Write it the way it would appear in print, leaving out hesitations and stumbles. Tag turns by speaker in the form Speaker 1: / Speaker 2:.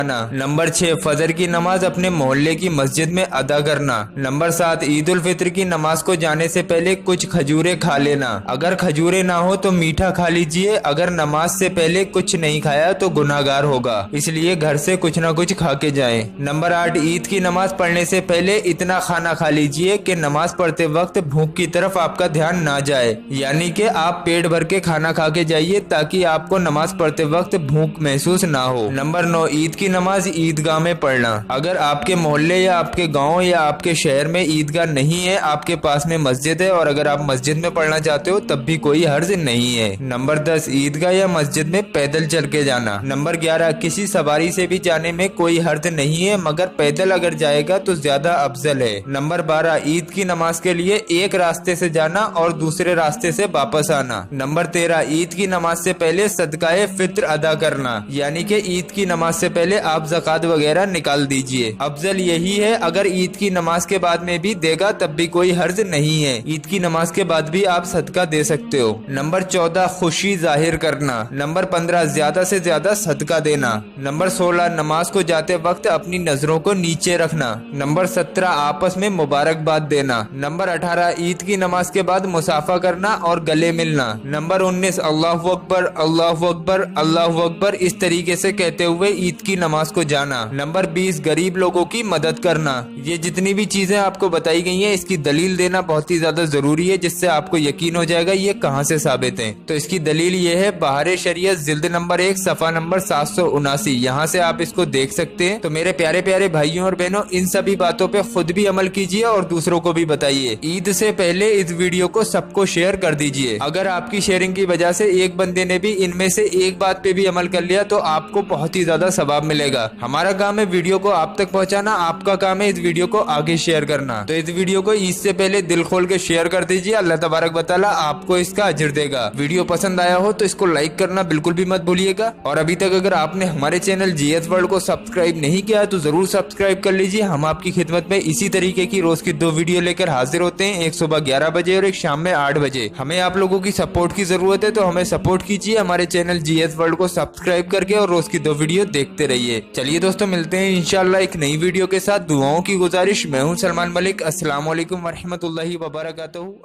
Speaker 1: Number 6 फजर की नमाज अपने मोहल्ले की मस्जिद में अदा करना। नंबर 7 ईद उल फित्र की नमाज को जाने से पहले कुछ खजूरें खा लेना। अगर खजूरें ना हो तो मीठा खा लीजिए। अगर नमाज से पहले कुछ नहीं खाया तो गुनाहगार होगा, इसलिए घर से कुछ ना कुछ खा के जाएं। नंबर 8 ईद की नमाज पढ़ने से पहले इतना खाना खा लीजिए कि नमाज पढ़ते वक्त भूख की तरफ आपका ध्यान ना जाए, यानी कि आप पेट भर के खाना खा के जाइए ताकि आपको नमाज पढ़ते वक्त भूख महसूस ना हो। नंबर 9 ईद की नमाज ईदगाह में पढ़ना। अगर आपके मोहल्ले या आपके गांव या आपके शहर में ईदगाह नहीं है, आपके पास में मस्जिद है और अगर आप मस्जिद में पढ़ना चाहते हो तब भी कोई हर्ज नहीं है। नंबर 10 ईदगाह या मस्जिद में पैदल चल के जाना। नंबर 11 किसी सवारी से भी जाने में कोई हर्ज नहीं है, मगर पैदल अगर जाएगा तो ज्यादा अफजल है। नंबर 12 ईद की नमाज के लिए एक रास्ते से जाना और दूसरे रास्ते से वापस आना। नंबर 13 ईद की नमाज से पहले सदकाए फित्र अदा करना, यानी कि ईद की नमाज से पहले आप ज़कात वगैरह निकाल दीजिए। अफजल यही है, अगर ईद की नमाज के बाद में भी देगा तब भी कोई हर्ज नहीं है। ईद की नमाज के बाद भी आप सदका दे सकते हो। नंबर 14 खुशी जाहिर करना। नंबर 15 ज्यादा से ज्यादा सदका देना। नंबर 16 नमाज को जाते वक्त अपनी नजरों को नीचे रखना। नंबर 17 आपस में मुबारकबाद देना। नंबर 18 ईद की नमाज के बाद मुसाफा करना और गले मिलना। नंबर 19 अल्लाहु अकबर अल्लाहु अकबर अल्लाहु अकबर इस तरीके से कहते हुए ईद की नमाज को जाना। नंबर 20 गरीब लोगों की मदद करना। ये जितनी भी चीजें आपको बताई गई हैं इसकी दलील देना बहुत ही ज्यादा जरूरी है, जिससे आपको यकीन हो जाएगा ये कहाँ से साबित है। तो इसकी दलील ये है बहारे शरीयत जिल्द नंबर 1 सफा नंबर 779, यहाँ से आप इसको देख सकते हैं। तो मेरे प्यारे प्यारे भाइयों और बहनों, इन सभी बातों पे खुद भी अमल कीजिए और दूसरों को भी बताइए। ईद से पहले इस वीडियो को सबको शेयर कर दीजिए। अगर आपकी शेयरिंग की वजह से एक बंदे ने भी इनमें से एक बात पे भी अमल कर लिया तो आपको बहुत ही ज्यादा सवाब मिलेगा। हमारा काम है वीडियो को आप तक पहुंचाना, आपका काम है इस वीडियो को आगे शेयर करना। तो इस वीडियो को ईद से पहले दिल खोल के शेयर कर दीजिए, अल्लाह तबारक व तआला आपको इसका अजर देगा। वीडियो पसंद आया हो तो इसको लाइक करना बिल्कुल भी मत भूलिएगा। और अभी तक अगर आपने हमारे चैनल जीएस वर्ल्ड को सब्सक्राइब नहीं किया तो जरूर सब्सक्राइब कर लीजिए। हम आपकी खिदमत में इसी तरीके की रोज की 2 वीडियो लेकर हाजिर होते हैं, एक सुबह 11 बजे और एक शाम में 8 बजे। हमें आप लोगों की सपोर्ट की जरूरत है, तो हमें सपोर्ट कीजिए हमारे चैनल जीएस वर्ल्ड को सब्सक्राइब करके और रोज की 2 वीडियो देखते रहिए। चलिए दोस्तों, मिलते हैं इंशाल्लाह एक नई वीडियो के साथ। दुआओं की गुजारिश, मैं हूं सलमान मलिक। अस्सलाम वालेकुम वरहमतुल्लाहि वबरकातुहू।